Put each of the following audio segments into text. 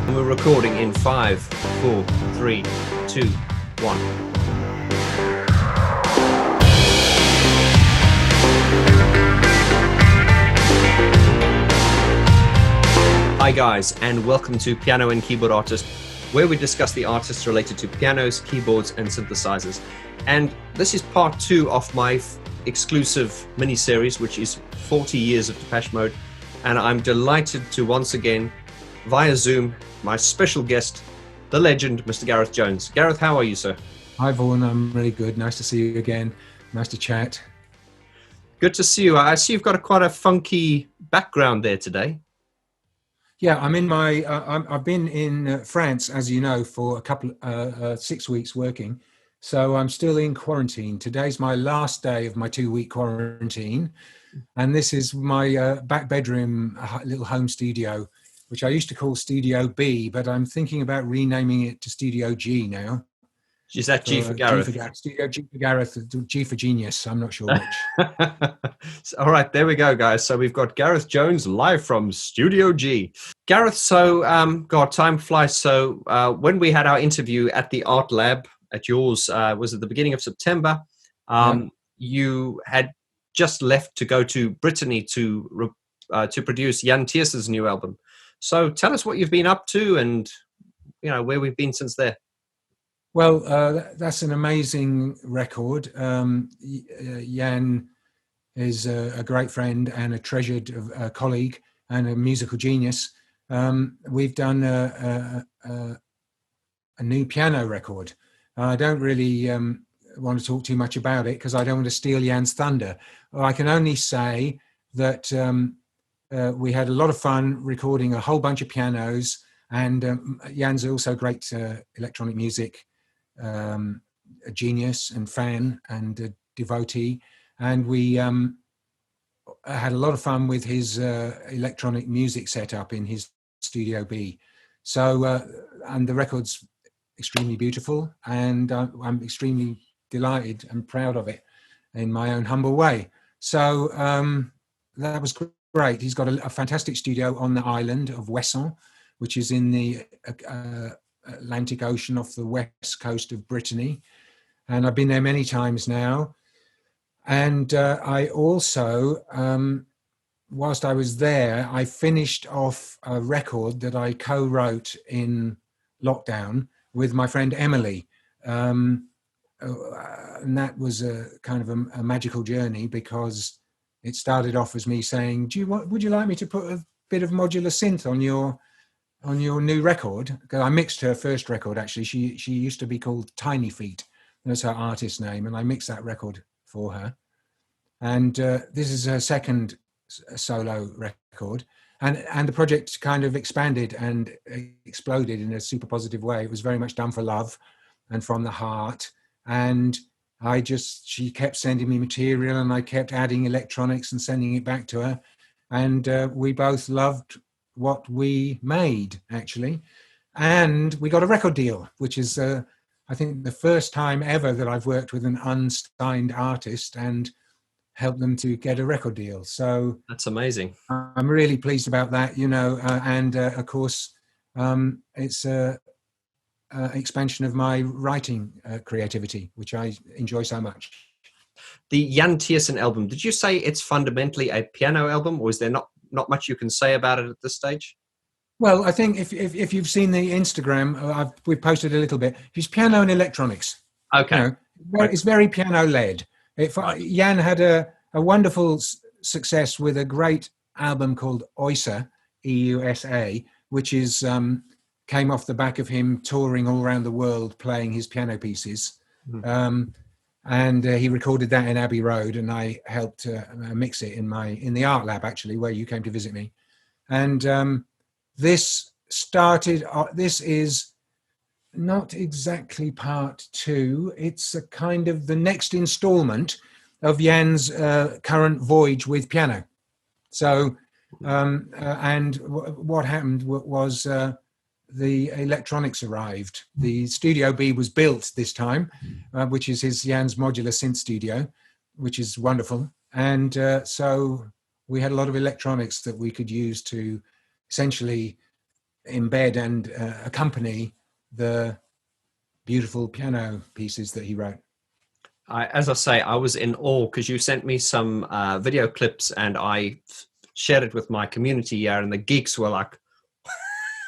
And we're recording in 5, 4, 3, 2, 1. Hi guys, and welcome to Piano and Keyboard Artist, where we discuss the artists related to pianos, keyboards, and synthesizers. And this is part 2 of my exclusive mini-series, which is 40 years of Depeche Mode. And I'm delighted to once again, via Zoom, my special guest, the legend, Mr. Gareth Jones. Gareth, how are you, sir? Hi, Vaughan. I'm really good. Nice to see you again. Nice to chat. Good to see you. I see you've got quite a funky background there today. Yeah, I'm in my. I've been in France, as you know, for a couple 6 weeks working. So I'm still in quarantine. Today's my last day of my 2-week quarantine, and this is my back bedroom, little home studio, which I used to call Studio B, but I'm thinking about renaming it to Studio G now. Is that G for Gareth? Studio G for Gareth, G for Genius. I'm not sure which. All right, there we go, guys. So we've got Gareth Jones live from Studio G. Gareth, so, God, time flies. So when we had our interview at the Art Lab at yours, was at the beginning of September, you had just left to go to Brittany to produce Jan Tiers's new album. So tell us what you've been up to and, you know, where we've been since there. Well, that's an amazing record. Jan is a great friend and a treasured colleague and a musical genius. We've done a new piano record. I don't really want to talk too much about it because I don't want to steal Jan's thunder. I can only say that we had a lot of fun recording a whole bunch of pianos, and Jan's also great electronic music a genius and fan and a devotee, and we had a lot of fun with his electronic music setup in his Studio B. So and the record's extremely beautiful, and I'm extremely delighted and proud of it in my own humble way. So that was great. He's got a fantastic studio on the island of Ouessant, which is in the Atlantic Ocean off the west coast of Brittany, and I've been there many times now. And I also, whilst I was there, I finished off a record that I co-wrote in lockdown with my friend Emily, and that was a kind of a magical journey because it started off as me saying, would you like me to put a bit of modular synth on your new record? Because I mixed her first record, actually. She used to be called Tiny Feet. That's her artist name. And I mixed that record for her. And this is her second solo record. And the project kind of expanded and exploded in a super positive way. It was very much done for love and from the heart. And she kept sending me material, and I kept adding electronics and sending it back to her. And we both loved what we made, actually, and we got a record deal, which is I think the first time ever that I've worked with an unsigned artist and helped them to get a record deal. So that's amazing. I'm really pleased about that, and of course it's a expansion of my writing creativity, which I enjoy so much. The Jan Tiersen album, did you say it's fundamentally a piano album, or is there not much you can say about it at this stage? Well, I think if you've seen the Instagram, we've posted a little bit. It's piano and electronics. Okay. It's very piano-led. Jan had a wonderful success with a great album called Eusa, EUSA, which is came off the back of him touring all around the world playing his piano pieces. Mm-hmm. And he recorded that in Abbey Road, and I helped mix it in the art lab, actually, where you came to visit me. And this is not exactly part 2. It's a kind of the next installment of Jan's current voyage with piano. So, and what happened was the electronics arrived. The Studio B was built this time, which is Jan's modular synth studio, which is wonderful. And so we had a lot of electronics that we could use to essentially embed and accompany the beautiful piano pieces that he wrote. As I say, I was in awe because you sent me some video clips and I shared it with my community here, and the geeks were like,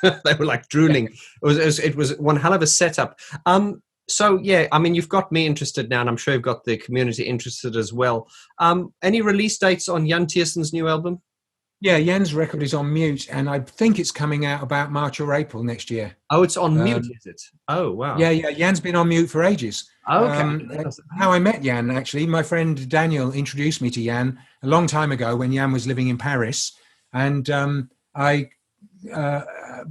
they were like drooling. It was one hell of a setup. So yeah, I mean, you've got me interested now, and I'm sure you've got the community interested as well. Any release dates on Jan Tiersen's new album? Yeah, Jan's record is on mute, and I think it's coming out about March or April next year. Oh, it's on mute, is it? Oh, wow. Yeah, Jan's been on mute for ages. Okay. How I met Jan, actually, my friend Daniel introduced me to Jan a long time ago when Jan was living in Paris, and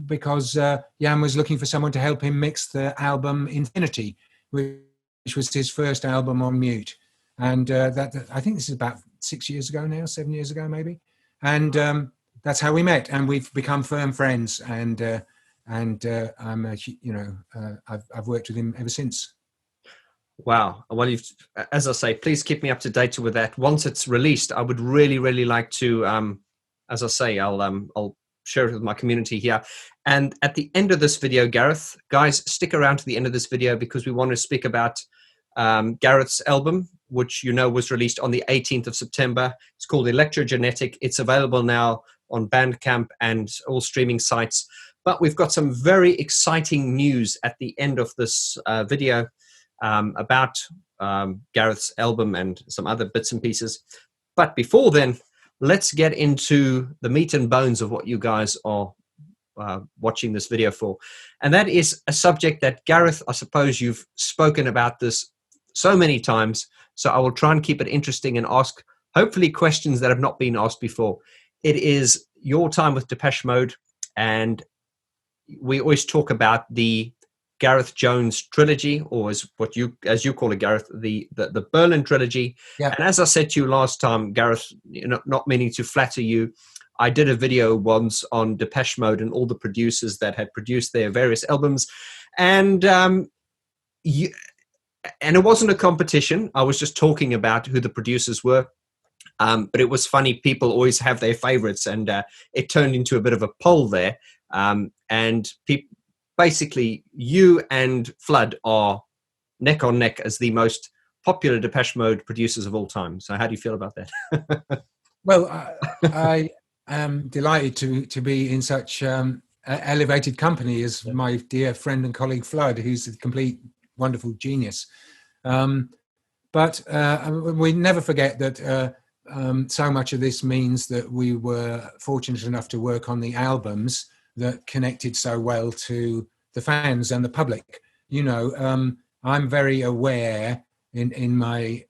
because Jan was looking for someone to help him mix the album Infinity, which was his first album on mute, and that I think this is about 7 years ago maybe. And that's how we met, and we've become firm friends. And I'm, I've worked with him ever since. Wow. Well, as I say, please keep me up to date with that. Once it's released, I would really, really like to. As I say, I'll share it with my community here. And at the end of this video, Gareth, guys, stick around to the end of this video because we want to speak about Gareth's album, which was released on the 18th of September. It's called Electrogenic. It's available now on Bandcamp and all streaming sites. But we've got some very exciting news at the end of this video about Gareth's album and some other bits and pieces. But before then, let's get into the meat and bones of what you guys are watching this video for. And that is a subject that, Gareth, I suppose you've spoken about this so many times, so I will try and keep it interesting and ask hopefully questions that have not been asked before. It is your time with Depeche Mode, and we always talk about the Gareth Jones trilogy, or as you call it, Gareth, the Berlin trilogy. Yeah. And as I said to you last time, Gareth, not meaning to flatter you, I did a video once on Depeche Mode and all the producers that had produced their various albums, and it wasn't a competition. I was just talking about who the producers were. But it was funny. People always have their favorites, and it turned into a bit of a poll there. And basically, you and Flood are neck on neck as the most popular Depeche Mode producers of all time. So how do you feel about that? Well, I am delighted to be in such elevated company as my dear friend and colleague Flood, who's a complete wonderful genius. But we never forget that so much of this means that we were fortunate enough to work on the albums that connected so well to the fans and the public. I'm very aware in my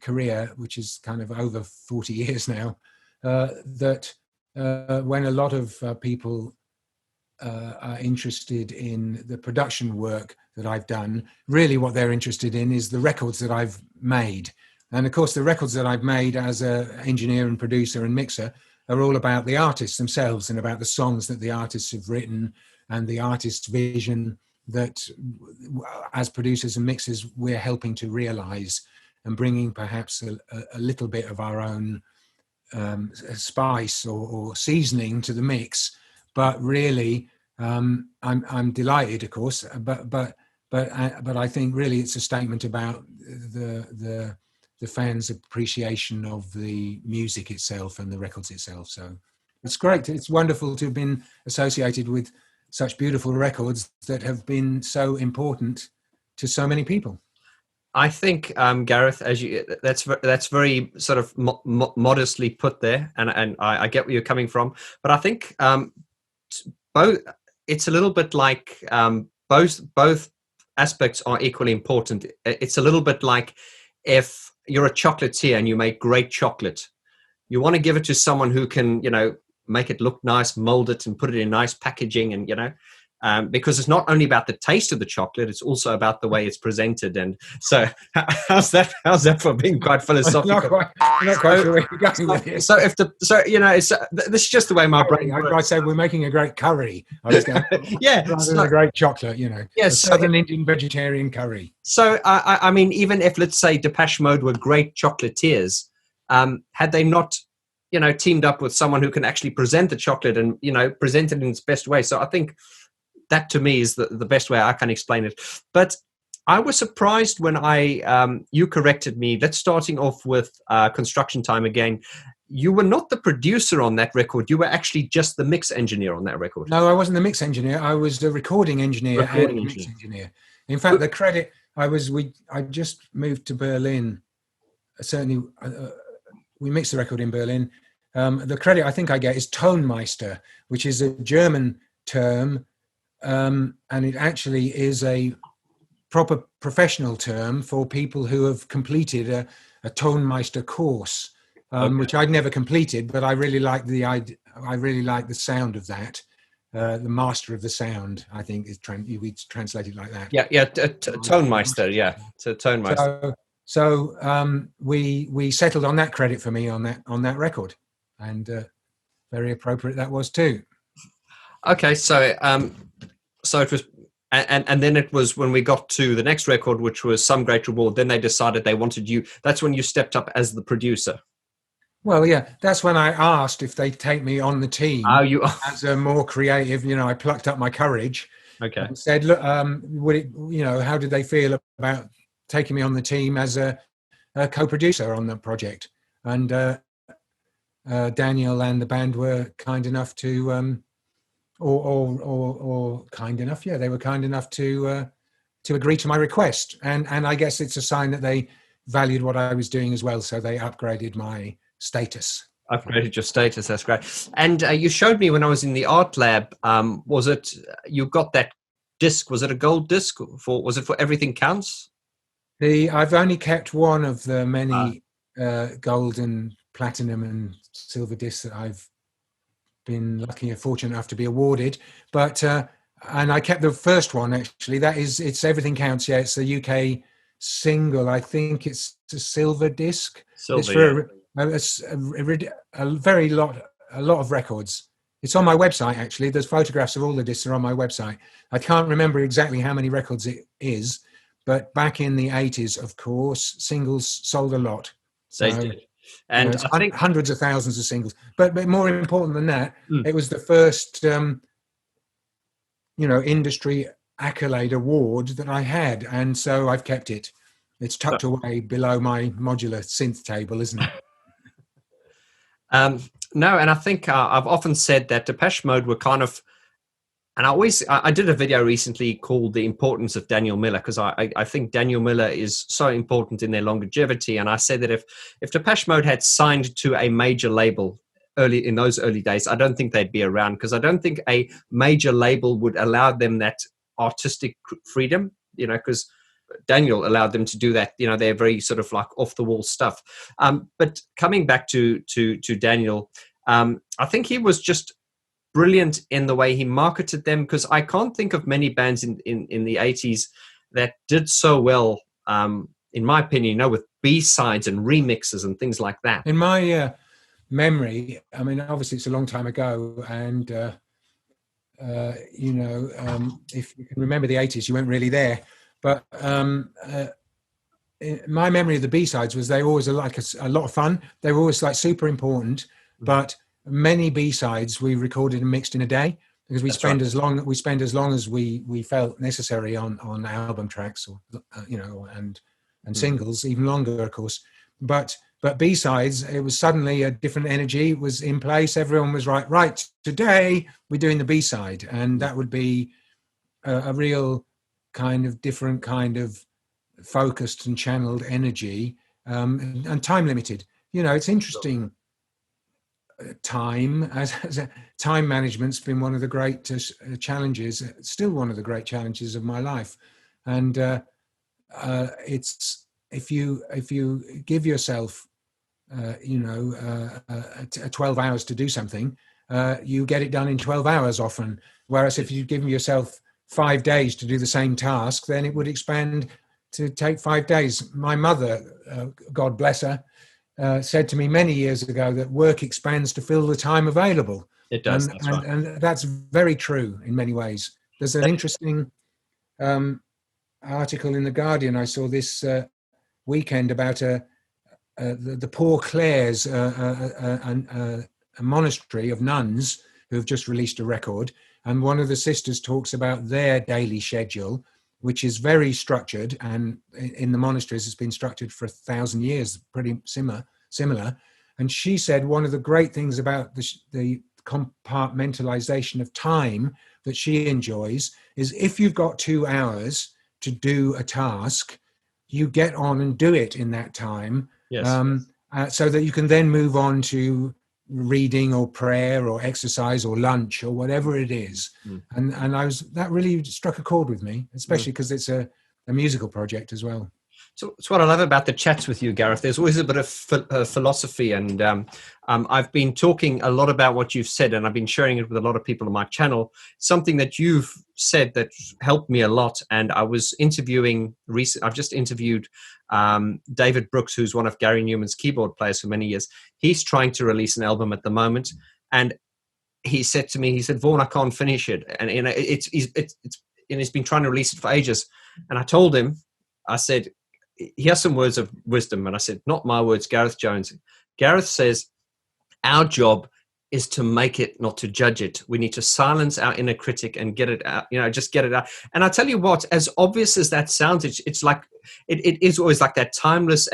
career, which is kind of over 40 years now, that when a lot of people are interested in the production work that I've done, really what they're interested in is the records that I've made. And of course, the records that I've made as an engineer and producer and mixer are all about the artists themselves and about the songs that the artists have written and the artist's vision that, as producers and mixers, we're helping to realize and bringing perhaps a little bit of our own spice or seasoning to the mix. But really, I'm delighted, of course. But I think really it's a statement about the fans' appreciation of the music itself and the records itself. So it's great. It's wonderful to have been associated with such beautiful records that have been so important to so many people. I think, Gareth, that's very sort of modestly put there, and I get where you're coming from. But I think both, it's a little bit like both aspects are equally important. It's a little bit like if you're a chocolatier and you make great chocolate, you want to give it to someone who can, make it look nice, mold it and put it in nice packaging, and because it's not only about the taste of the chocolate, it's also about the way it's presented. And so how's that for being quite philosophical? I'm not quite sure where you're going with this. So this is just the way my brain works. I say we're making a great curry. I was going, rather than a great chocolate, Yes, Southern Indian vegetarian curry. So I mean, even if, let's say, Depeche Mode were great chocolatiers, had they not teamed up with someone who can actually present the chocolate and, present it in its best way. So I think that to me is the best way I can explain it. But I was surprised when you corrected me. Let's starting off with Construction Time again. You were not the producer on that record. You were actually just the mix engineer on that record. No, I wasn't the mix engineer. I was the recording engineer and mix engineer. In fact, the credit I just moved to Berlin. Certainly, we mixed the record in Berlin. The credit I think I get is Tonmeister, which is a German term, and it actually is a proper professional term for people who have completed a Tonmeister course, which I'd never completed, but I really like the sound of that. The master of the sound, I think, we translate it like that. Yeah, Tonmeister, yeah. So Tonmeister. So we settled on that credit for me on that record, and very appropriate that was too. Okay, so it was, and then it was when we got to the next record, which was Some Great Reward. Then they decided they wanted you. That's when you stepped up as the producer. Well, yeah, that's when I asked if they'd take me on the team as a more creative. I plucked up my courage. Okay. And said, look, would it? How did they feel about taking me on the team as a co-producer on the project? And Daniel and the band were kind enough to, or kind enough, yeah, they were kind enough to agree to my request. And I guess it's a sign that they valued what I was doing as well, so they upgraded my status. Upgraded your status, that's great. And you showed me when I was in the art lab, was it, you got that disc, was it a gold disc? Was it for Everything Counts? I've only kept one of the many gold and platinum and silver discs that I've been lucky and fortunate enough to be awarded. But and I kept the first one, actually. It's Everything Counts. Yeah, it's a UK single. I think it's a silver disc. It's for a lot of records. It's on my website, actually. There's photographs of all the discs are on my website. I can't remember exactly how many records it is, but back in the 80s, of course, singles sold a lot. They did. And I think hundreds of thousands of singles. But more important than that, it was the first, industry accolade award that I had. And so I've kept it. It's tucked away below my modular synth table, isn't it? No, and I think I've often said that Depeche Mode were kind of, and I did a video recently called The Importance of Daniel Miller, because I think Daniel Miller is so important in their longevity. And I said that if Depeche Mode had signed to a major label in those early days, I don't think they'd be around, because I don't think a major label would allow them that artistic freedom, because Daniel allowed them to do that. They're very sort of like off the wall stuff. But coming back to Daniel, I think he was just brilliant in the way he marketed them, because I can't think of many bands in the 80s that did so well, in my opinion, with B-sides and remixes and things like that. In my memory, I mean, obviously it's a long time ago, and if you can remember the 80s, you weren't really there. But my memory of the B-sides was they always are like a lot of fun. They were always like super important, but many B-sides we recorded and mixed in a day, because we spend as long as we felt necessary on album tracks, or and singles, even longer, of course. But B-sides, it was suddenly a different energy was in place. Everyone was right. Today we're doing the B-side, and that would be a real kind of different kind of focused and channeled energy, and time limited. It's interesting. Time time management's been one of the great challenges, still one of the great challenges of my life, and it's if you give yourself 12 hours to do something, you get it done in 12 hours often, whereas if you give yourself 5 days to do the same task, then it would expand to take 5 days. My mother, God bless her, said to me many years ago that work expands to fill the time available. It does, and that's very true in many ways. There's an interesting article in The Guardian I saw this weekend about the Poor Clares, a monastery of nuns who have just released a record, and one of the sisters talks about their daily schedule, which is very structured, and in the monasteries it's been structured for 1,000 years, pretty similar. And she said one of the great things about the compartmentalization of time that she enjoys is if you've got 2 hours to do a task, you get on and do it in that time. Yes. So that you can then move on to reading or prayer or exercise or lunch or whatever it is. And that really struck a chord with me, especially because it's a musical project as well. So it's what I love about the chats with you, Gareth. There's always a bit of philosophy, and I've been talking a lot about what you've said, and I've been sharing it with a lot of people on my channel. Something that you've said that helped me a lot, and I was interviewing I've just interviewed David Brooks, who's one of Gary Newman's keyboard players for many years. He's trying to release an album at the moment, and he said to me, he said, "Vaughan, I can't finish it," and he's been trying to release it for ages. And I told him, I said, he has some words of wisdom, and I said, not my words, Gareth Jones. Gareth says, our job is to make it, not to judge it. We need to silence our inner critic and get it out, just get it out. And I tell you what, as obvious as that sounds, it's like, it is always like that timeless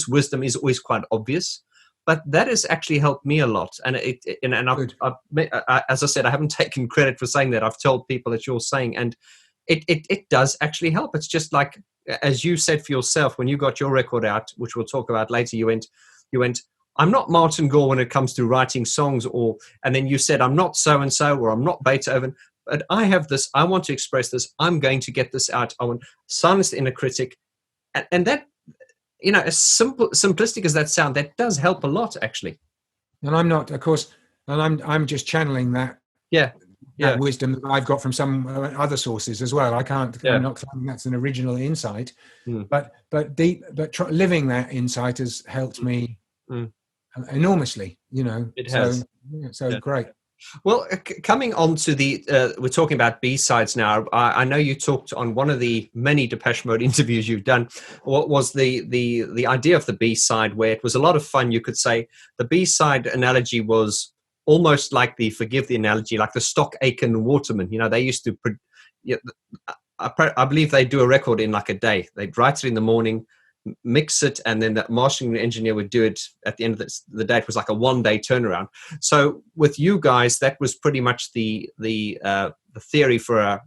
wisdom is always quite obvious, but that has actually helped me a lot. And as I said, I haven't taken credit for saying that. I've told people that you're saying, and it does actually help. It's just like, as you said for yourself, when you got your record out, which we'll talk about later, you went, I'm not Martin Gore when it comes to writing songs, and then you said, I'm not so-and-so, or I'm not Beethoven, but I have this, I want to express this, I'm going to get this out, I want to silence the inner critic. And that, as simplistic as that sound, that does help a lot, actually. And I'm not, of course, and I'm just channeling that. Yeah. Wisdom that I've got from some other sources as well. I'm not claiming that's an original insight, but living that insight has helped me enormously. It has. So great. Well, coming on to we're talking about B-sides now. I know you talked on one of the many Depeche Mode interviews you've done. What was the idea of the B-side, where it was a lot of fun? You could say the B-side analogy was almost like forgive the analogy, like the Stock Aitken Waterman. They used to, I believe they do a record in like a day. They'd write it in the morning, mix it, and then the mastering engineer would do it at the end of the day. It was like a 1-day turnaround. So with you guys, that was pretty much the theory for a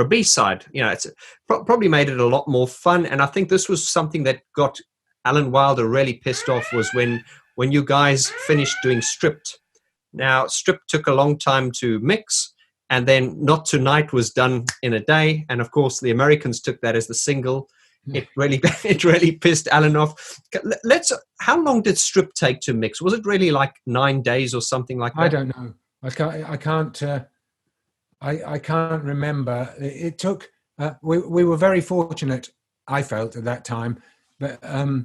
B-side. It's probably made it a lot more fun. And I think this was something that got Alan Wilder really pissed off, was when you guys finished doing Stripped. Now, Stripped took a long time to mix, and then Not Tonight was done in a day. And of course, the Americans took that as the single. It really pissed Alan off. How long did Stripped take to mix? Was it really like 9 days or something like that? I don't know. I can't remember. It took. We were very fortunate, I felt at that time, but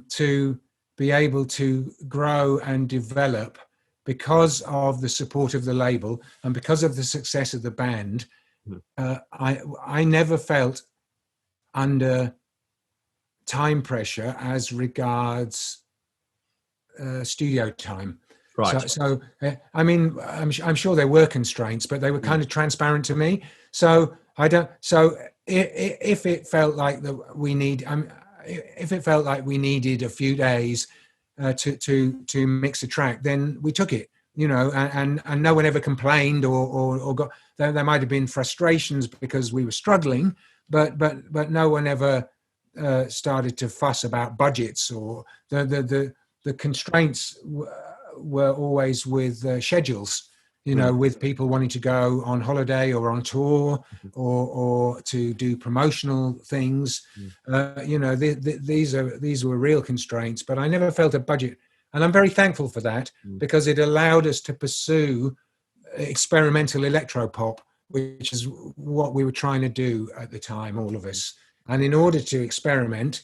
to be able to grow and develop, because of the support of the label and because of the success of the band. I never felt under time pressure as regards studio time. Right. So I mean, I'm sure there were constraints, but they were kind of transparent to me. So I don't. So if it felt like if it felt like we needed a few days to mix a track, then we took it, and no one ever complained or got. There might have been frustrations because we were struggling, but no one ever started to fuss about budgets, or the constraints were always with schedules, with people wanting to go on holiday or on tour or to do promotional things. These were real constraints, but I never felt a budget. And I'm very thankful for that, because it allowed us to pursue experimental electropop, which is what we were trying to do at the time, all of us. And in order to experiment,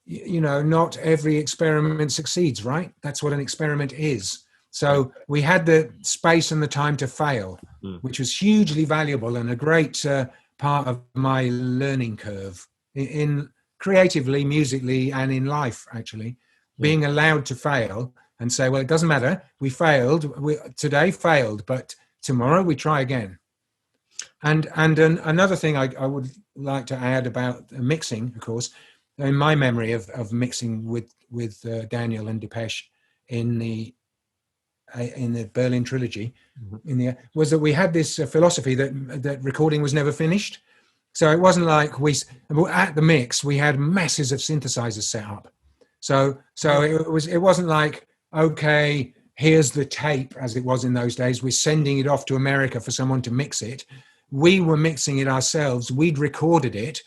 not every experiment succeeds, right? That's what an experiment is. So we had the space and the time to fail, which was hugely valuable and a great part of my learning curve in creatively, musically, and in life, actually, being allowed to fail and say, well, it doesn't matter. We failed. Today failed, but tomorrow we try again. And another thing I would like to add about mixing, of course, in my memory of mixing with Daniel and Depeche in the Berlin trilogy, was that we had this philosophy that recording was never finished. So it wasn't like at the mix we had masses of synthesizers set up. So it wasn't like, okay, here's the tape as it was in those days. We're sending it off to America for someone to mix it. We were mixing it ourselves. We'd recorded it.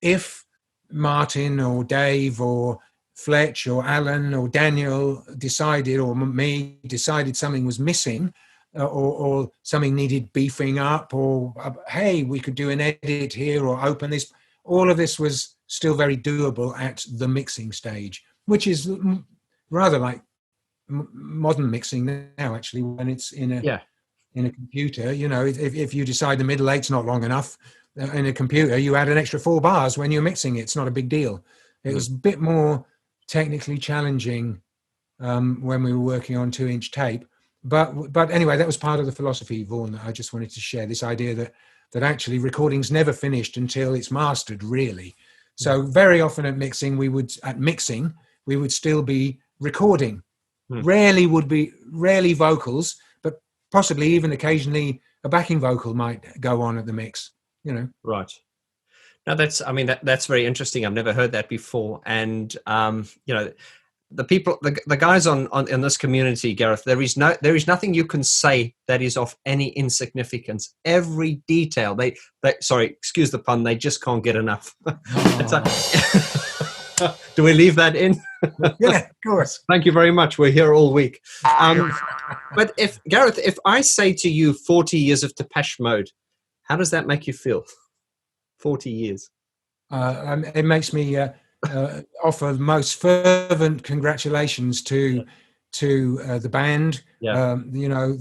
If Martin or Dave or Fletch or Alan or Daniel decided, or me decided something was missing, or something needed beefing up, or hey, we could do an edit here or open this. All of this was still very doable at the mixing stage, which is rather like modern mixing now, actually, when it's in a computer. You know, if you decide the middle eight's not long enough in a computer, you add an extra 4 bars when you're mixing it. It's not a big deal. It was a bit more technically challenging when we were working on 2-inch tape. But anyway, that was part of the philosophy, Vaughan, that I just wanted to share, this idea that actually recording's never finished until it's mastered, really. So very often at mixing, we would still be recording. Rarely vocals, but possibly even occasionally a backing vocal might go on at the mix, you know. Right. Now that's very interesting. I've never heard that before. And, you know, the guys in this community, Gareth, there is nothing you can say that is of any insignificance. Every detail, they sorry, excuse the pun, they just can't get enough. Do we leave that in? Yeah, of course. Thank you very much. We're here all week. But Gareth, if I say to you 40 years of Depeche Mode, how does that make you feel? 40 years. It makes me offer the most fervent congratulations to the band. You know,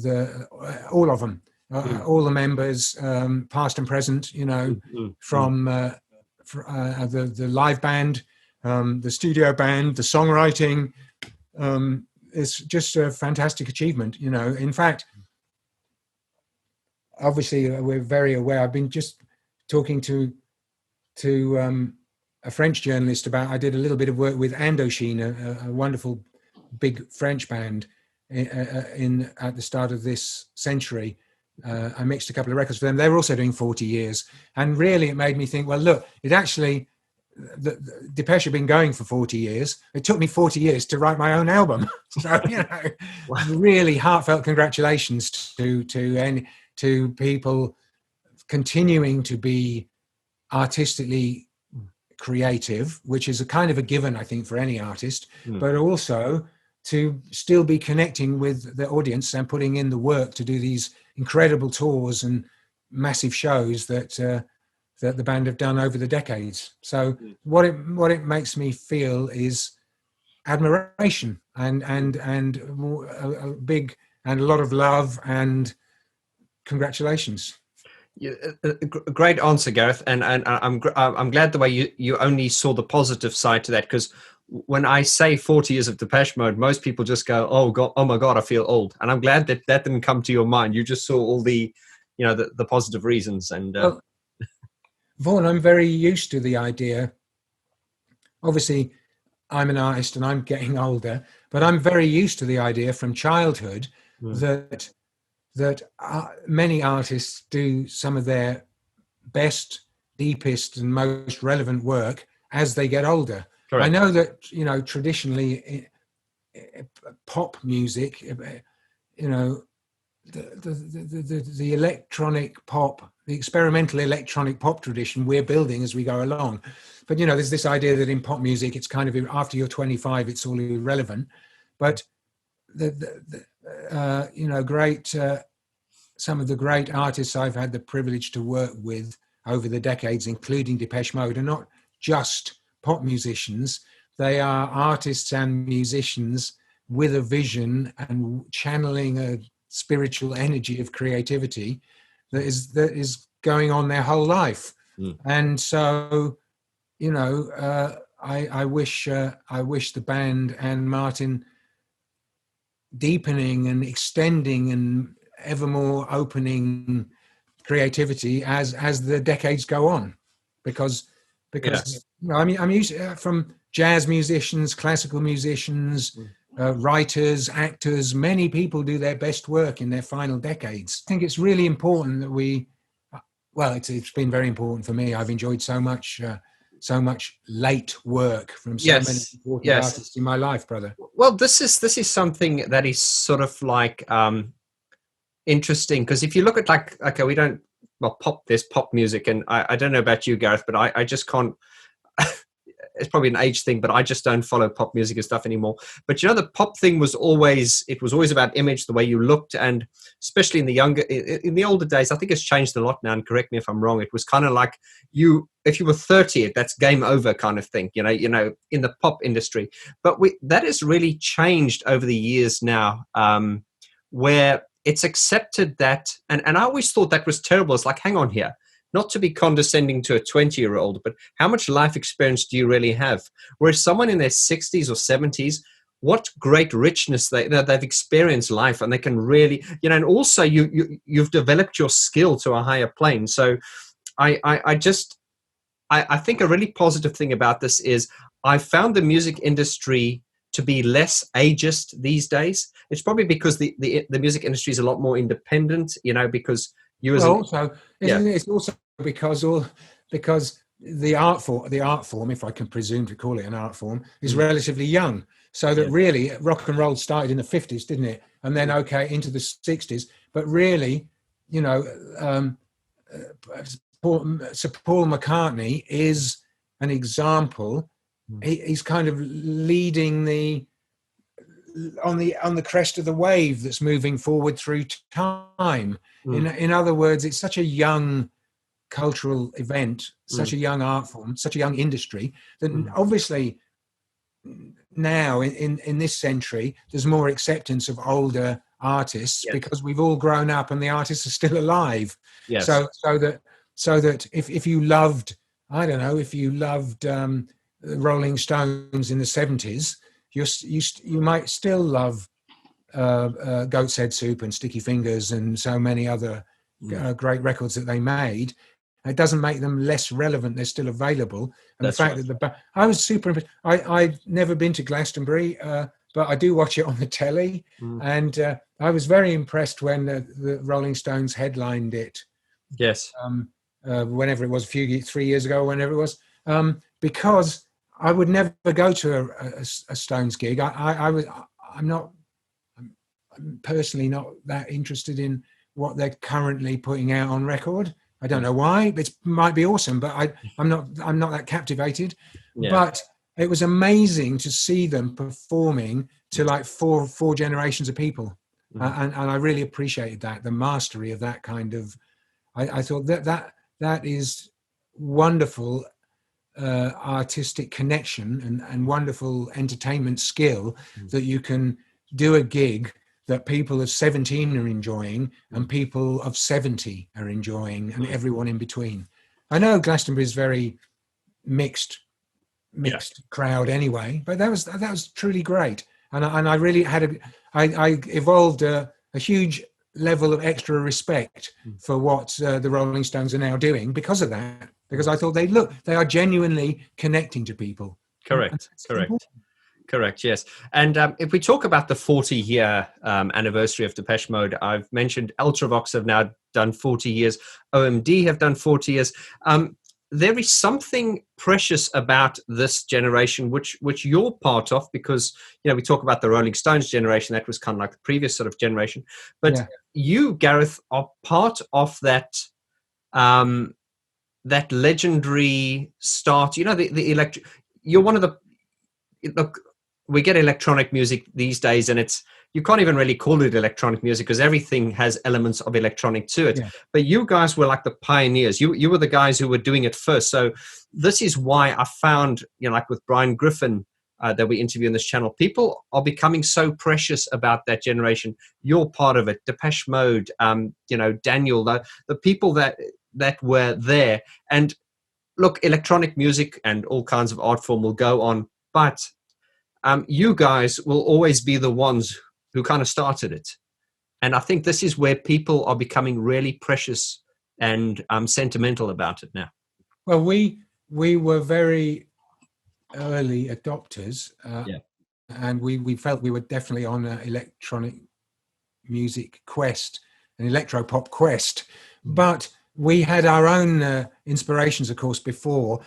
all of them, all the members, past and present. You know, from the live band, the studio band, the songwriting. It's just a fantastic achievement. You know, in fact, obviously we're very aware. I've been just talking to a French journalist about. I did a little bit of work with Indochine, a wonderful big French band at the start of this century. I mixed a couple of records for them. They were also doing 40 years, and really it made me think, well, look, it actually, the Depeche have been going for 40 years. It took me 40 years to write my own album. So, you know, really heartfelt congratulations to people continuing to be artistically creative, which is a kind of a given, I think, for any artist, but also to still be connecting with the audience and putting in the work to do these incredible tours and massive shows that the band have done over the decades. So what it makes me feel is admiration and a big and a lot of love and congratulations. Yeah, great answer, Gareth, and I'm glad the way you only saw the positive side to that, because when I say 40 years of Depeche Mode, most people just go, oh God, oh my God, I feel old. And I'm glad that didn't come to your mind. You just saw all the, you know, the positive reasons. And well, Vaughan, I'm very used to the idea. Obviously, I'm an artist and I'm getting older, but I'm very used to the idea from childhood that many artists do some of their best, deepest, and most relevant work as they get older. Correct. I know that, you know, traditionally, pop music, you know, the electronic pop, the experimental electronic pop tradition we're building as we go along. But, you know, there's this idea that in pop music, it's kind of, after you're 25, it's all irrelevant. But you know, some of the great artists I've had the privilege to work with over the decades, including Depeche Mode, are not just pop musicians. They are artists and musicians with a vision and channeling a spiritual energy of creativity that is going on their whole life. And so, you know, I wish the band and Martin deepening and extending and ever more opening creativity as the decades go on, because you know, I mean, I'm used from jazz musicians, classical musicians, writers, actors. Many people do their best work in their final decades. I think it's really important that we. Well, it's been very important for me. I've enjoyed so much late work from so many important artists in my life, brother. Well, this is something that is sort of like interesting, because if you look at like, okay, we don't, well, there's pop music, and I don't know about you, Gareth, but I just can't. It's probably an age thing, but I just don't follow pop music and stuff anymore. But you know, the pop thing was always about image, the way you looked, and especially in the older days, I think it's changed a lot now. And correct me if I'm wrong. It was kind of like if you were 30, that's game over kind of thing. You know, in the pop industry. But that has really changed over the years now, where it's accepted that, and I always thought that was terrible. It's like, hang on here. Not to be condescending to a 20-year-old, but how much life experience do you really have? Whereas someone in their 60s or 70s, what great richness they've experienced life, and they can really, you know, and also you've developed your skill to a higher plane. So I think a really positive thing about this is I found the music industry to be less ageist these days. It's probably because the music industry is a lot more independent, you know, because it's also because the art form, if I can presume to call it an art form, is relatively young. So that really rock and roll started in the 50s, didn't it? And then into the 60s. But really, you know, Paul McCartney is an example. He's kind of leading on the crest of the wave that's moving forward through time. In other words, it's such a young cultural event, such a young art form, such a young industry, that obviously now in this century there's more acceptance of older artists because we've all grown up and the artists are still alive. So that if you loved, I don't know, if you loved Rolling Stones in the 70s, you might still love Goat's Head Soup and Sticky Fingers and so many other great records that they made. It doesn't make them less relevant. They're still available. And the fact that I was super impressed. I've never been to Glastonbury, but I do watch it on the telly. And I was very impressed when the Rolling Stones headlined it. Yes. Whenever it was, 3 years ago, whenever it was, because I would never go to a Stones gig. I'm personally not that interested in what they're currently putting out on record. I don't know why. It might be awesome, but I'm not that captivated. But it was amazing to see them performing to like four generations of people, and I really appreciated that, the mastery of that kind of. I thought that is wonderful artistic connection and wonderful entertainment skill, that you can do a gig that people of 17 are enjoying and people of 70 are enjoying, and everyone in between. I know Glastonbury is very mixed crowd anyway, but that was truly great. And I really I evolved a huge level of extra respect for what the Rolling Stones are now doing because of that, because I thought they are genuinely connecting to people. Correct, yes. And if we talk about the 40-year anniversary of Depeche Mode, I've mentioned Ultravox have now done 40 years. OMD have done 40 years. There is something precious about this generation, which you're part of, because, you know, we talk about the Rolling Stones generation. That was kind of like the previous sort of generation. But you, Gareth, are part of that that legendary start. You know, you're one of the... Look, we get electronic music these days, and you can't even really call it electronic music because everything has elements of electronic to it. But you guys were like the pioneers. You were the guys who were doing it first. So this is why I found, you know, like with Brian Griffin that we interview on this channel, people are becoming so precious about that generation. You're part of it. Depeche Mode, you know, Daniel, the people that were there. And look, electronic music and all kinds of art form will go on, but you guys will always be the ones who kind of started it. And I think this is where people are becoming really precious and sentimental about it now. Well, we were very early adopters, and we felt we were definitely on an electronic music quest, an electropop quest. But we had our own inspirations, of course. Before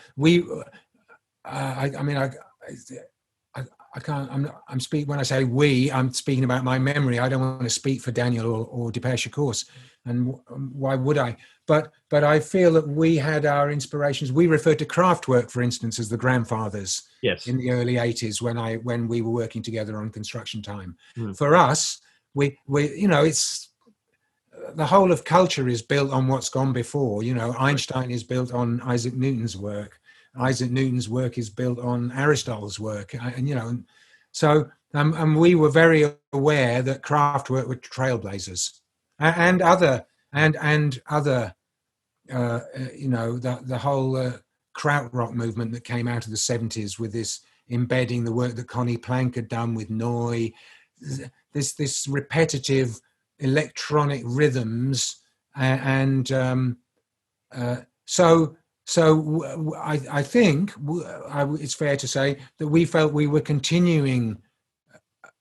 I can't. I'm speaking when I say we. I'm speaking about my memory. I don't want to speak for Daniel or Depeche, of course. And why would I? But I feel that we had our inspirations. We referred to Kraftwerk, for instance, as the grandfathers. Yes. In the early '80s, when we were working together on Construction Time. For us, we it's the whole of culture is built on what's gone before. Einstein is built on Isaac Newton's work. Isaac Newton's work is built on Aristotle's work, and we were very aware that Kraftwerk were trailblazers, and other the whole krautrock movement that came out of the 70s with this embedding the work that Connie Plank had done with Neu, this repetitive electronic rhythms, So I think it's fair to say that we felt we were continuing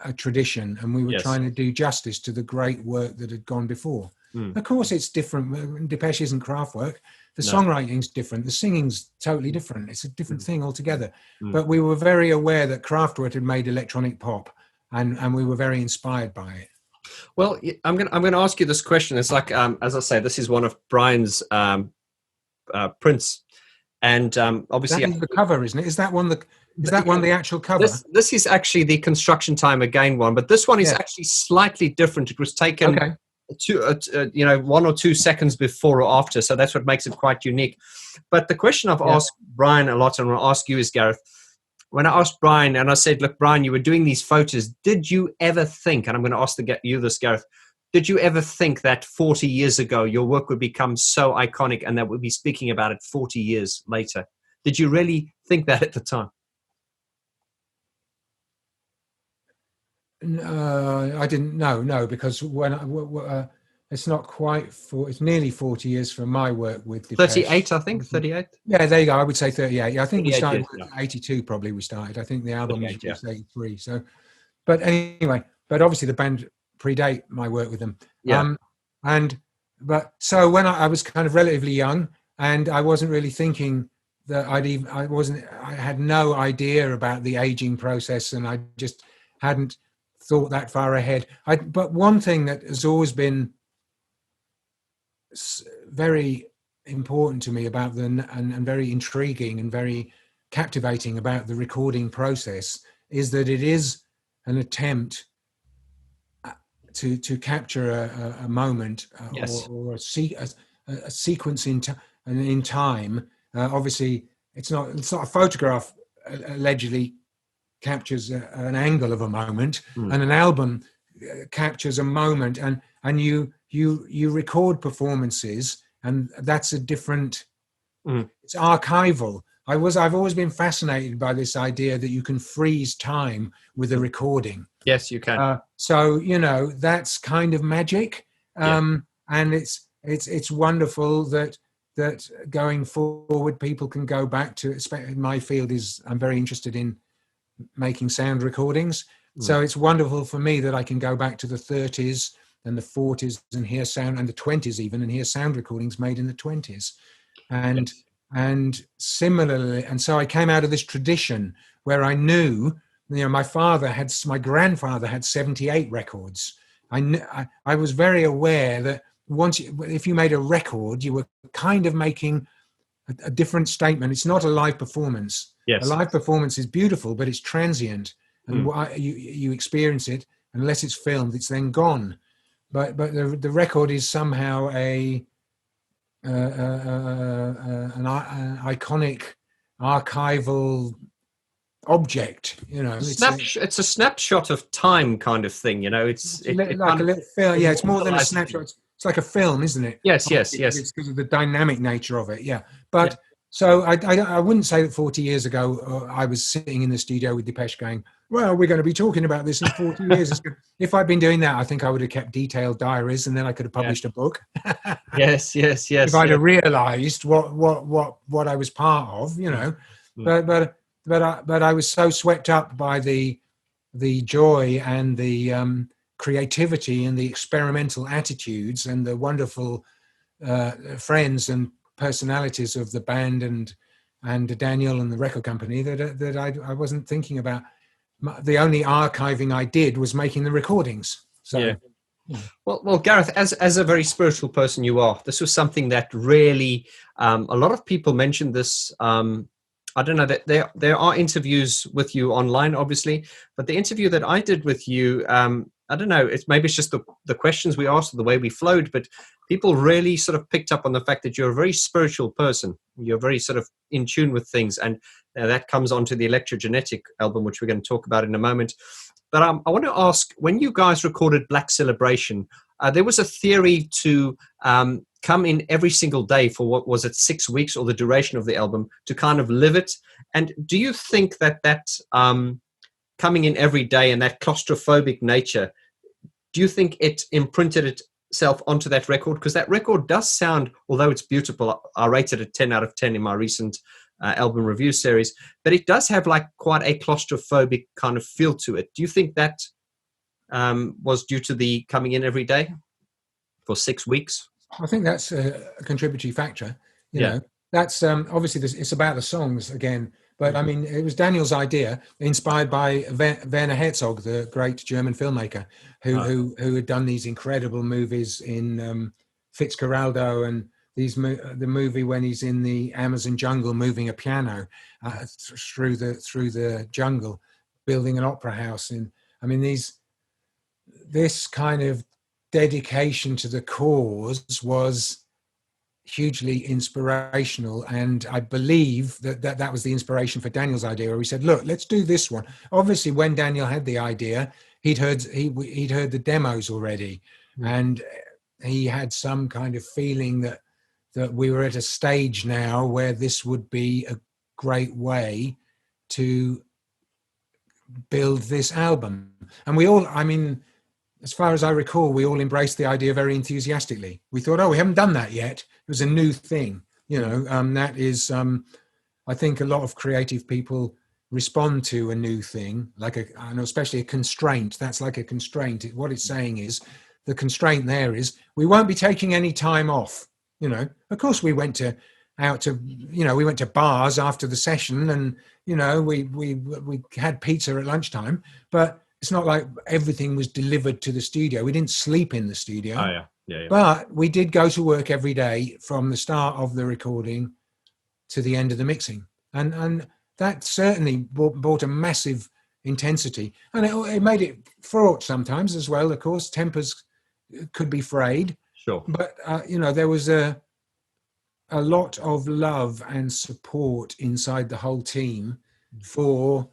a tradition, and we were trying to do justice to the great work that had gone before. Of course, it's different. Depeche isn't Kraftwerk. The songwriting's different. The singing's totally different. It's a different thing altogether. But we were very aware that Kraftwerk had made electronic pop, and we were very inspired by it. Well, I'm going to ask you this question. It's like, as I say, this is one of Brian's prints, and obviously that is the cover, isn't it? Is that one the actual cover? This is actually the Construction Time Again one, but this one is actually slightly different. It was taken 1 or 2 seconds before or after, so that's what makes it quite unique. But the question I've asked Brian a lot, and I'll ask you, is, Gareth, when I asked Brian and I said, look, Brian, you were doing these photos, did you ever think, and I'm going to ask you this, Gareth, did you ever think that 40 years ago your work would become so iconic and that we'll be speaking about it 40 years later? Did you really think that at the time? I didn't know, no, because it's not quite it's nearly 40 years from my work with Depeche. 38, I think, 38? Yeah, there you go. I would say 38. Yeah, I think we started with 82 probably we started. I think the album was 83. So, but anyway, obviously the band predate my work with them. So when I was kind of relatively young, and I wasn't really thinking that I had no idea about the aging process, and I just hadn't thought that far ahead. But one thing that has always been very important to me about and very intriguing and very captivating about the recording process is that it is an attempt to capture a moment or a sequence in time. Obviously, it's not a photograph. Allegedly captures an angle of a moment, and an album captures a moment, and you record performances, and that's a different. It's archival. I've always been fascinated by this idea that you can freeze time with a recording. Yes, you can. So that's kind of magic, and it's wonderful that going forward people can go back to. My field is I'm very interested in making sound recordings, so it's wonderful for me that I can go back to the 30s and the 40s and hear sound, and the 20s even, and hear sound recordings made in the 20s, and similarly. And so I came out of this tradition where I knew, my grandfather had 78 records. I was very aware that if you made a record, you were kind of making a different statement. It's not a live performance. Yes. A live performance is beautiful, but it's transient, and you experience it. Unless it's filmed, it's then gone. But the record is somehow an iconic archival object. It's a snapshot of time, kind of thing. It's like a little film. Yeah, it's more than a snapshot. It's like a film, isn't it? Yes. It's because of the dynamic nature of it. Yeah, but So I wouldn't say that 40 years ago I was sitting in the studio with Depeche going, well, we're going to be talking about this in 40 years. If I'd been doing that, I think I would have kept detailed diaries, and then I could have published a book. Yes, yes, If yes, I'd yes. have realised what I was part of, you know. Mm. But I was so swept up by the joy and the creativity and the experimental attitudes and the wonderful friends and personalities of the band and Daniel and the record company that I wasn't thinking about. The only archiving I did was making the recordings. So, Yeah. Well, Gareth, as a very spiritual person you are, this was something that really a lot of people mentioned this. I don't know that there are interviews with you online, obviously, but the interview that I did with you, I don't know, maybe it's just the questions we asked or the way we flowed, but people really sort of picked up on the fact that you're a very spiritual person. You're very sort of in tune with things, and that comes onto the Electrogenic album, which we're going to talk about in a moment. But I want to ask, when you guys recorded Black Celebration, there was a theory to come in every single day for, what was it, 6 weeks or the duration of the album, to kind of live it. And do you think that coming in every day and that claustrophobic nature, do you think it imprinted itself onto that record? Because that record does sound, although it's beautiful, I rated it 10 out of 10 in my recent album review series, but it does have like quite a claustrophobic kind of feel to it. Do you think that was due to the coming in every day for 6 weeks? I think that's a contributory factor. You know, that's obviously it's about the songs again, but I mean, it was Daniel's idea, inspired by Werner Herzog, the great German filmmaker, who had done these incredible movies in Fitzcarraldo and the movie when he's in the Amazon jungle moving a piano through the jungle, building an opera house. And I mean, this kind of dedication to the cause was hugely inspirational, and I believe that was the inspiration for Daniel's idea, where we said, look, let's do this one. Obviously, when Daniel had the idea, he'd heard the demos already, and he had some kind of feeling that we were at a stage now where this would be a great way to build this album. And we all, I mean, as far as I recall, we all embraced the idea very enthusiastically. We thought, oh, we haven't done that yet. It was a new thing, you know. That is, I think a lot of creative people respond to a new thing, I know, especially a constraint. That's like a constraint. What it's saying is, the constraint there is, we won't be taking any time off. You know, of course, we went out to bars after the session, and you know, we had pizza at lunchtime, but it's not like everything was delivered to the studio. We didn't sleep in the studio. Oh yeah. But we did go to work every day from the start of the recording to the end of the mixing, and that certainly brought a massive intensity, and it made it fraught sometimes as well. Of course, tempers could be frayed. Sure. But you know, there was a lot of love and support inside the whole team for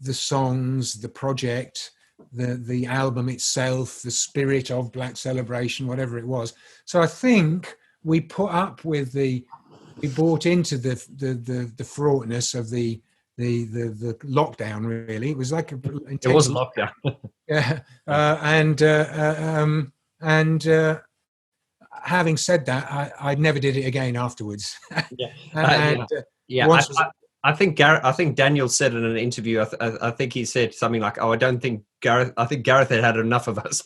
the songs, the project, the album itself, the spirit of Black Celebration, whatever it was. So I think we put up with we bought into the fraughtness of the lockdown. Really, it was like it was a lockdown. Yeah, and having said that, I never did it again afterwards. I think Daniel said in an interview, I think he said something like, "Oh, I think Gareth had enough of us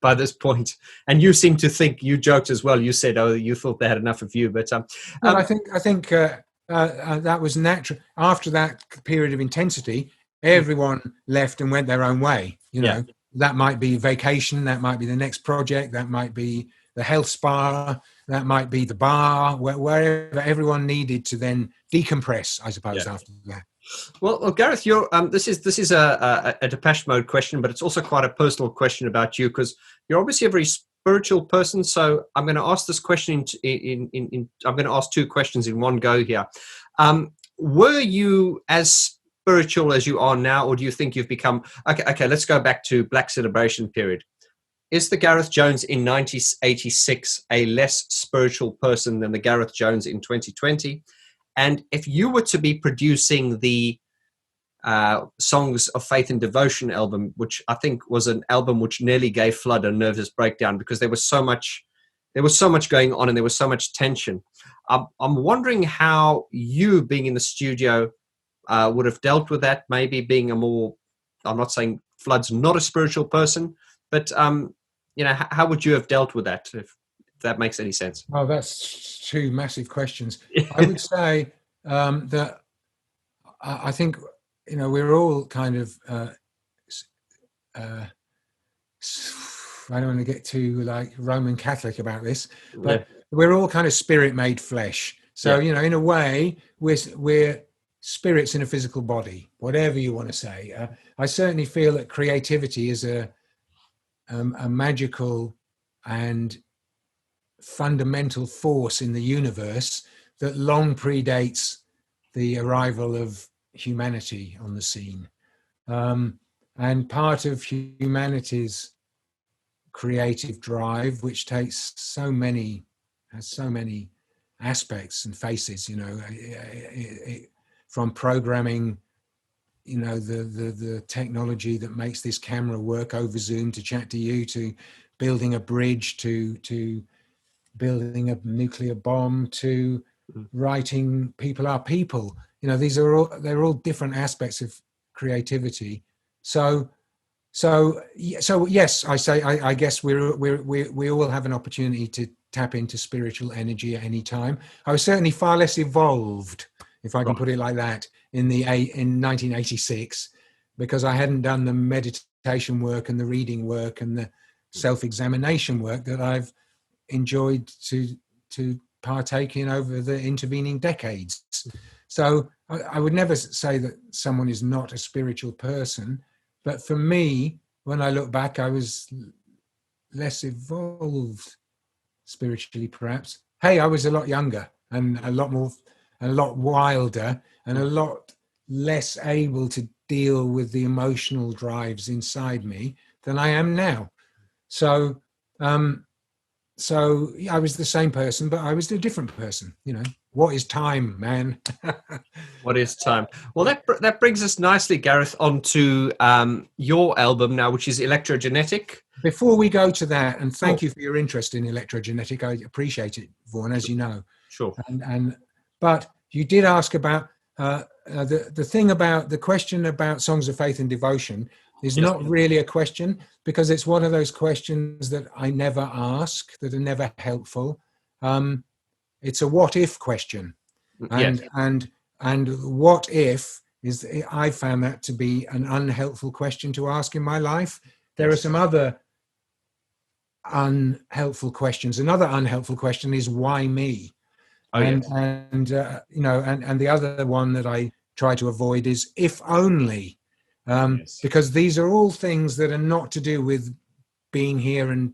by this point." And you seem to think, you joked as well. You said, "Oh, you thought they had enough of you," but I think that was natural. After that period of intensity, everyone left and went their own way. You know, that might be vacation, that might be the next project, that might be the health spa, that might be the bar, wherever everyone needed to then decompress, I suppose, after that. Well, Gareth, you're this is a Depeche Mode question, but it's also quite a personal question about you, because you're obviously a very spiritual person. So I'm going to ask this question I'm going to ask two questions in one go here. Were you as spiritual as you are now, or do you think you've become okay? Let's go back to Black Celebration period. Is the Gareth Jones in 1986 a less spiritual person than the Gareth Jones in 2020? And if you were to be producing the Songs of Faith and Devotion album, which I think was an album which nearly gave Flood a nervous breakdown because there was so much going on and there was so much tension. I'm wondering how you, being in the studio, would have dealt with that. Maybe being I'm not saying Flood's not a spiritual person, but how would you have dealt with that, if that makes any sense? Oh, that's two massive questions. I would say that I think we're all kind of I don't want to get too like Roman Catholic about this, but we're all kind of spirit made flesh. So in a way, we're spirits in a physical body, whatever you want to say. I certainly feel that creativity is a magical and fundamental force in the universe that long predates the arrival of humanity on the scene. And part of humanity's creative drive, which has so many aspects and faces, from programming, the technology that makes this camera work over Zoom to chat to you, to building a bridge, to building a nuclear bomb, to writing People Are People. They're all different aspects of creativity. So yes, I guess we all have an opportunity to tap into spiritual energy at any time. I was certainly far less evolved, if I can put it like that, in 1986, because I hadn't done the meditation work and the reading work and the self-examination work that I've enjoyed to partake in over the intervening decades. So I would never say that someone is not a spiritual person, but for me, when I look back, I was less evolved spiritually, perhaps. Hey, I was a lot younger and a lot wilder and a lot less able to deal with the emotional drives inside me than I am now. So I was the same person, but I was a different person. What is time, man? What is time? Well, that brings us nicely, Gareth, onto your album now, which is Electrogenic. Before we go to that, and thank you for your interest in Electrogenic, I appreciate it, Vaughan, as you know. Sure. But you did ask about the question about Songs of Faith and Devotion is not really a question, because it's one of those questions that I never ask, that are never helpful. It's a what if question. And what if I found that to be an unhelpful question to ask in my life. There are some other unhelpful questions. Another unhelpful question is why me? And the other one that I try to avoid is if only, because these are all things that are not to do with being here and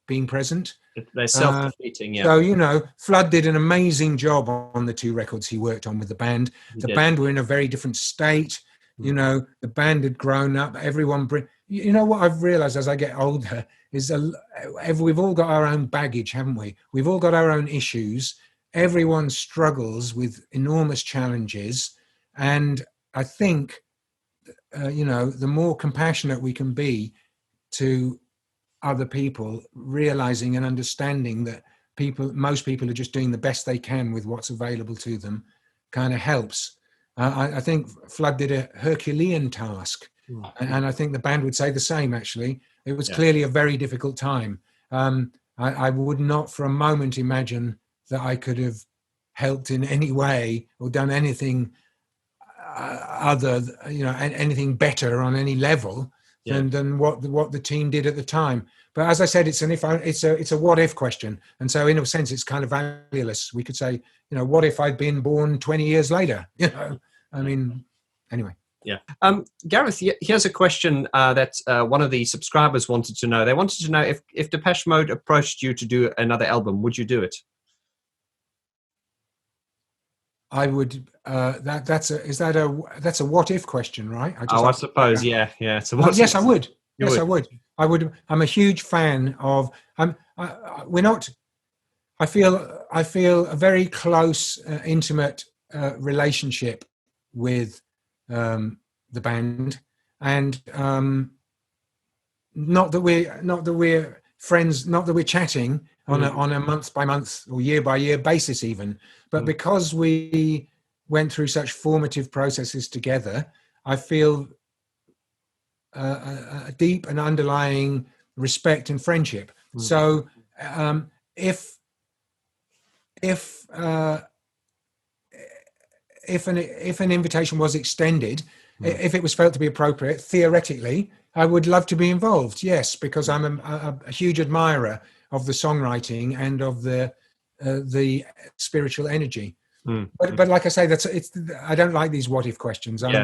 being present. They're self-defeating, So, Flood did an amazing job on the two records he worked on with the band. The band were in a very different state. The band had grown up. Everyone, what I've realized as I get older is we've all got our own baggage, haven't we? We've all got our own issues. Everyone struggles with enormous challenges. And I think, the more compassionate we can be to other people, realizing and understanding that most people are just doing the best they can with what's available to them, kind of helps. I think Flood did a Herculean task, and I think the band would say the same. Actually, it was clearly a very difficult time. I would not for a moment imagine that I could have helped in any way or done anything anything better on any level than what the team did at the time. But as I said, it's a what if question, and so in a sense it's kind of valueless. We could say, what if I'd been born 20 years later? Anyway. Yeah. Gareth, here's a question that one of the subscribers wanted to know. They wanted to know if Depeche Mode approached you to do another album, would you do it? I would. That's a what if question, right? I suppose. Yeah. So yes, I would. Yes, I would. I would. I'm a huge fan of. We're not. I feel a very close, intimate relationship with the band, and not that we're friends, not that we're chatting on a month by month or year by year basis even, but because we went through such formative processes together, I feel a deep and underlying respect and friendship. So if an invitation was extended, if it was felt to be appropriate, theoretically, I would love to be involved. Yes, because I'm a huge admirer of the songwriting and of the spiritual energy. But like I say, I don't like these what if questions. I'm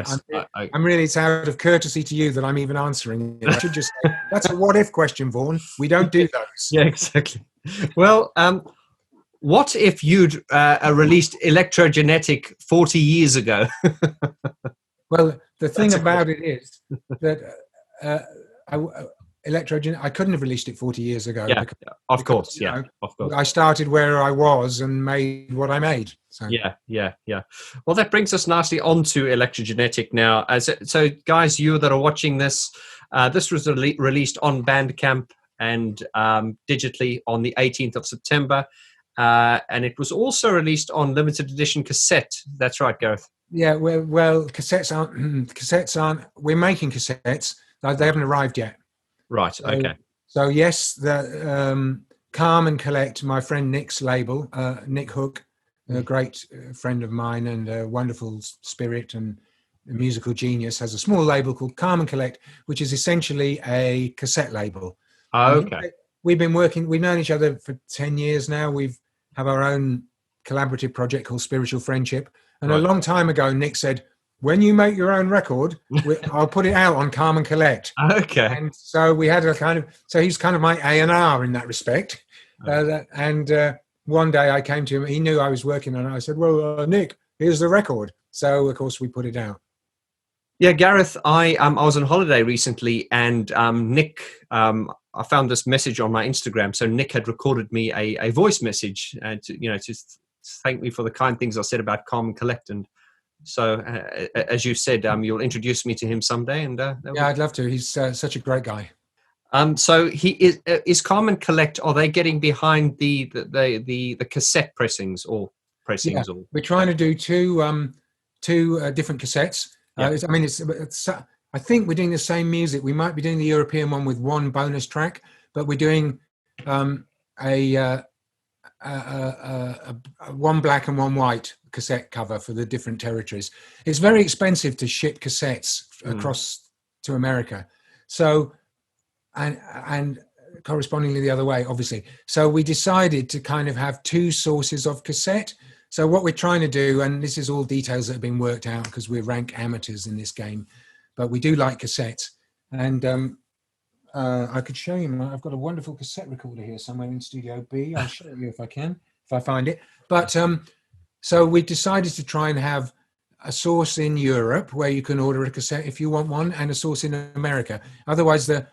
really, it's out of courtesy to you that I'm even answering it. I should just say, that's a what if question, Vaughan. We don't do those. Yeah, exactly. Well, what if you'd released Electrogenic 40 years ago? Well, the thing about it is that Electrogenic, I couldn't have released it 40 years ago. Yeah, of course. I started where I was and made what I made. So. Yeah. Well, that brings us nicely onto Electrogenic now. So, guys, you that are watching this, this was released on Bandcamp and digitally on the 18th of September. And it was also released on limited edition cassette. That's right, Gareth. Yeah, well, cassettes aren't. We're making cassettes. They haven't arrived yet. Right. Okay. So yes, the Calm and Collect, my friend Nick's label, Nick Hook, a great friend of mine and a wonderful spirit and a musical genius, has a small label called Calm and Collect, which is essentially a cassette label. Oh, okay. We've known each other for 10 years now. We've have our own collaborative project called Spiritual Friendship. And a long time ago, Nick said, when you make your own record, I'll put it out on Calm and Collect. Okay. And so we had so he's kind of my A&R in that respect. One day I came to him, he knew I was working on it. I said, well, Nick, here's the record. So, of course, we put it out. Yeah, Gareth, I was on holiday recently, and Nick, I found this message on my Instagram. So Nick had recorded me a voice message to thank me for the kind things I said about Calm and Collect. And so, as you said, you'll introduce me to him someday. And I'd love to. He's such a great guy. So he is Calm and Collect. Are they getting behind the cassette pressings or pressings? Yeah, or we're trying to do two different cassettes. Yeah. I think we're doing the same music. We might be doing the European one with one bonus track, but we're doing a one black and one white cassette cover for the different territories. It's very expensive to ship cassettes across to America. So, and correspondingly the other way, obviously. So we decided to kind of have two sources of cassette. So what we're trying to do, and this is all details that have been worked out because we're rank amateurs in this game, but we do like cassettes. And I could show you, I've got a wonderful cassette recorder here somewhere in Studio B. I'll show you if I can, if I find it. But so we decided to try and have a source in Europe where you can order a cassette if you want one, and a source in America. Otherwise, the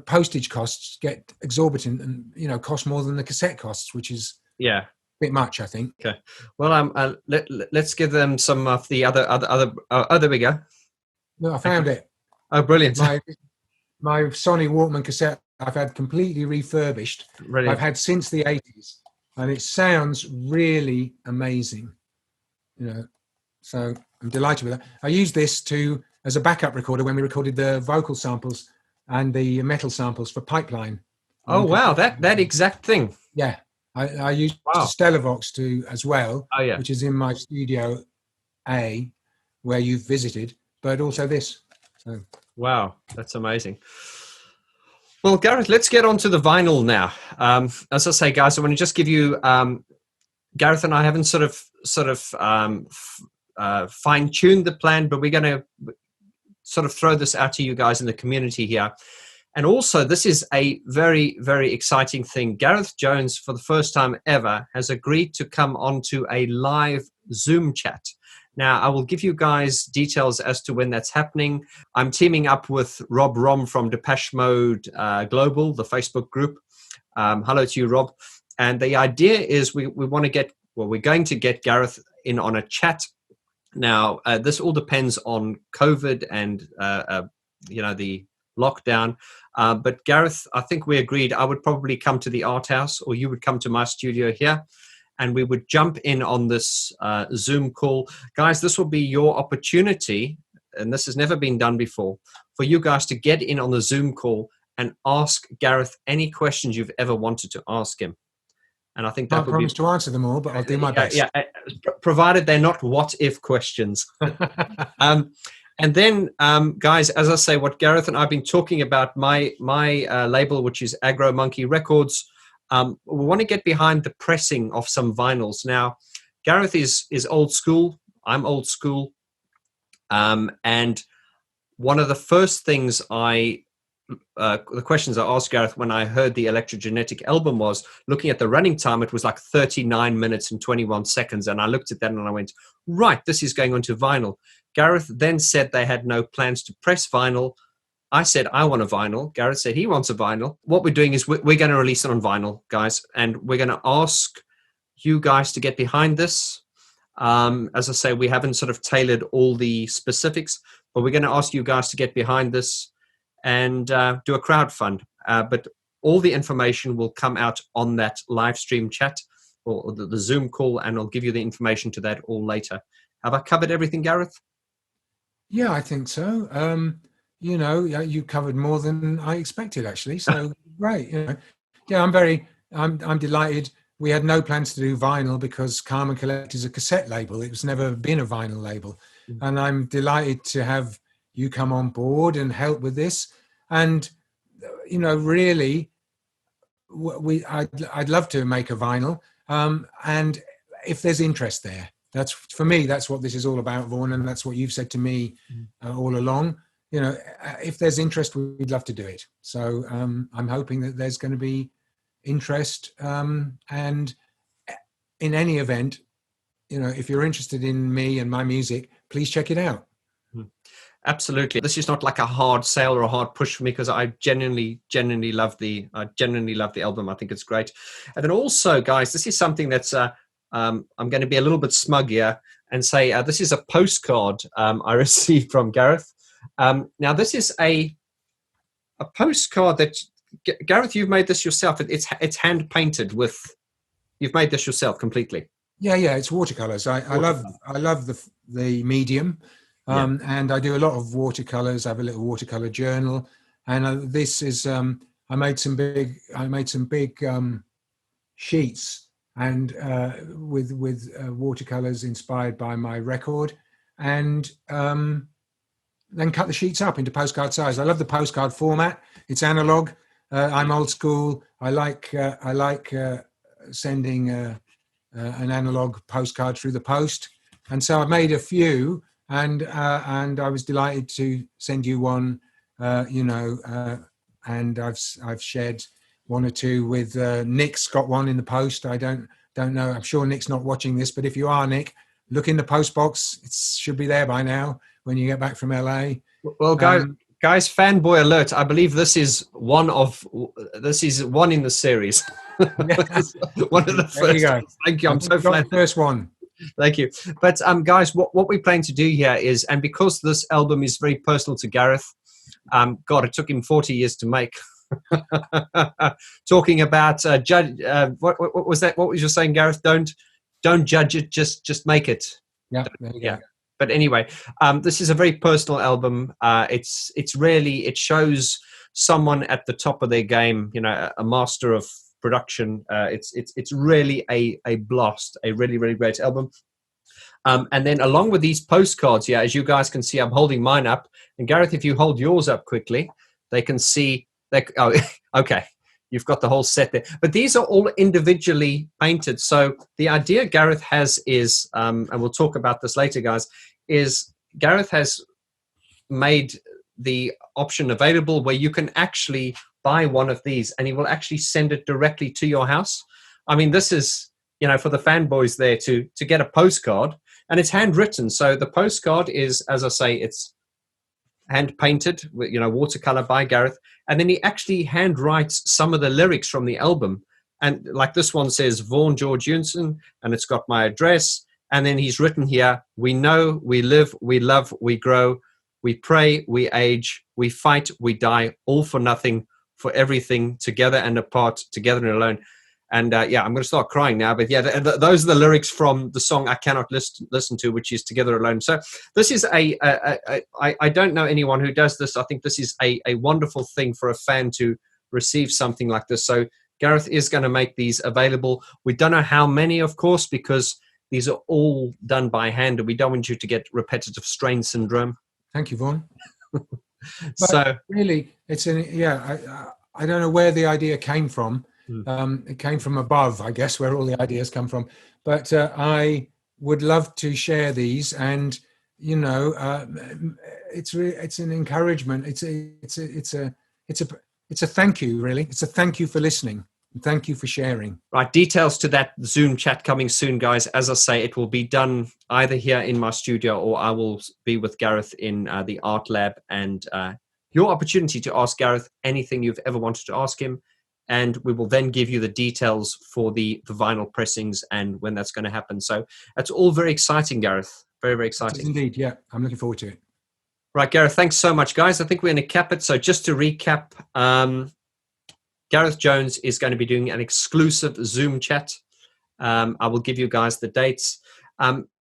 postage costs get exorbitant and, cost more than the cassette costs, which is a bit much, I think. Okay. Well, let's give them some of the other there we go. No, I found it. Oh, brilliant. My Sony Walkman cassette I've had completely refurbished. Brilliant. I've had since the 80s, and it sounds really amazing. So I'm delighted with that. I used this as a backup recorder when we recorded the vocal samples and the metal samples for Pipeline. Oh, wow. That exact thing. Yeah. I used Stellavox as well, which is in my Studio A, where you've visited, but also this. So. Wow, that's amazing. Well, Gareth, let's get on to the vinyl now. As I say, guys, I want to just give you, Gareth and I haven't sort of fine-tuned the plan, but we're going to sort of throw this out to you guys in the community here. And also, this is a very, very exciting thing. Gareth Jones, for the first time ever, has agreed to come onto a live Zoom chat. Now, I will give you guys details as to when that's happening. I'm teaming up with Rob Rom from Depeche Mode Global, the Facebook group. Hello to you, Rob. And the idea is we're going to get Gareth in on a chat Now, this all depends on COVID and the lockdown. But Gareth, I think we agreed I would probably come to the art house, or you would come to my studio here, and we would jump in on this Zoom call. Guys, this will be your opportunity, and this has never been done before, for you guys to get in on the Zoom call and ask Gareth any questions you've ever wanted to ask him. And I think that I promise to answer them all, but I'll do my best. Yeah, provided they're not what-if questions. And then, guys, as I say, what Gareth and I have been talking about, my label, which is Agro Monkey Records, we want to get behind the pressing of some vinyls. Now, Gareth is old school. I'm old school. And one of the first things the questions I asked Gareth when I heard the Electrogenic album was, looking at the running time, it was like 39 minutes and 21 seconds. And I looked at that and I went, right, this is going onto vinyl. Gareth then said they had no plans to press vinyl. I said, I want a vinyl. Gareth said he wants a vinyl. What we're doing is we're going to release it on vinyl, guys. And we're going to ask you guys to get behind this. As I say, we haven't sort of tailored all the specifics, but we're going to ask you guys to get behind this and do a crowdfund. But all the information will come out on that live stream chat or the Zoom call, and I'll give you the information to that all later. Have I covered everything, Gareth? Yeah, I think so. You covered more than I expected, actually. So great. Yeah, I'm delighted. We had no plans to do vinyl because Carmen Collect is a cassette label. It was never been a vinyl label. Mm-hmm. And I'm delighted to have you come on board and help with this. And, really, I'd love to make a vinyl. And if there's interest there, for me, that's what this is all about, Vaughan. And that's what you've said to me all along. If there's interest, we'd love to do it. So I'm hoping that there's going to be interest. And in any event, if you're interested in me and my music, please check it out. Absolutely. This is not like a hard sale or a hard push for me, because I genuinely love the album. I think it's great. And then also, guys, this is something that's I'm going to be a little bit smug here and say this is a postcard I received from Gareth. Now, this is a postcard that Gareth, you've made this yourself. It's hand painted with. You've made this yourself completely. Yeah, it's watercolors. I love the medium. And I do a lot of watercolors. I have a little watercolor journal, and this is I made some big sheets and with watercolors inspired by my record, and then cut the sheets up into postcard size. I love the postcard format. It's analog. I'm old school. I like sending an analog postcard through the post, and so I made a few. And I was delighted to send you one, and I've shared one or two with Nick's got one in the post. I don't know. I'm sure Nick's not watching this, but if you are, Nick, look in the post box. It should be there by now when you get back from LA. Well, guys, fanboy alert! I believe this is one in the series. One of the first. There you go. Thank you. I'm so flattered. First one. Thank you. But guys, what we plan to do here is, and because this album is very personal to Gareth, God, it took him 40 years to make. Talking about what was that? What was you saying, Gareth? Don't judge it, just make it. Yeah, there you go. But anyway, this is a very personal album. It shows someone at the top of their game, a master of production. It's really a blast, a really, really great album. And then along with these postcards, as you guys can see, I'm holding mine up. And Gareth, if you hold yours up quickly, they can see that. Oh, okay. You've got the whole set there. But these are all individually painted. So the idea Gareth has is, and we'll talk about this later, guys, is Gareth has made the option available where you can actually buy one of these and he will actually send it directly to your house. I mean, this is, for the fanboys there to get a postcard, and it's handwritten. So the postcard is, as I say, it's hand painted, watercolor by Gareth. And then he actually hand writes some of the lyrics from the album. And like this one says, Vaughan George Unson, and it's got my address. And then he's written here, we know, we live, we love, we grow, we pray, we age, we fight, we die, all for nothing, for everything, together and apart, together and alone. And yeah, I'm going to start crying now. But yeah, those are the lyrics from the song I Cannot Listen To, which is Together Alone. So this is I don't know anyone who does this. I think this is a wonderful thing for a fan to receive something like this. So Gareth is going to make these available. We don't know how many, of course, because these are all done by hand, and we don't want you to get repetitive strain syndrome. Thank you, Vaughan. So really, it's I don't know where the idea came from. It came from above, I guess, where all the ideas come from. But I would love to share these, and you know, it's an encouragement. It's a thank you, really. It's a thank you for listening. Thank you for sharing. Right, details to that Zoom chat coming soon, guys. As I say, it will be done either here in my studio, or I will be with Gareth in the art lab, and your opportunity to ask Gareth anything you've ever wanted to ask him. And we will then give you the details for the vinyl pressings and when that's going to happen. So that's all very exciting, Gareth. Very, very exciting. Indeed, yeah. I'm looking forward to it. Right, Gareth, thanks so much, guys. I think we're going to cap it. So just to recap, Gareth Jones is going to be doing an exclusive Zoom chat. I will give you guys the dates.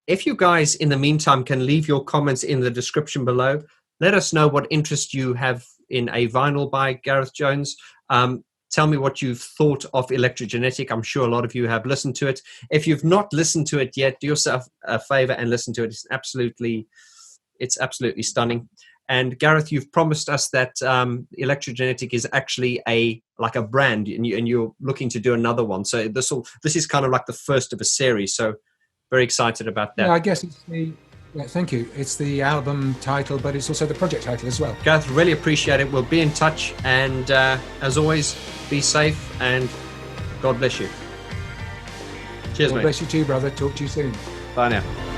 If you guys, in the meantime, can leave your comments in the description below, let us know what interest you have in a vinyl by Gareth Jones. Tell me what you've thought of Electrogenic. I'm sure a lot of you have listened to it. If you've not listened to it yet, do yourself a favor and listen to it. It's absolutely stunning. And Gareth, you've promised us that Electrogenic is actually like a brand, and you're looking to do another one. So this is kind of like the first of a series. So very excited about that. Yeah, I guess it's thank you. It's the album title, but it's also the project title as well. Gareth, really appreciate it. We'll be in touch. And as always, be safe and God bless you. Cheers, mate. God bless you too, brother. Talk to you soon. Bye now.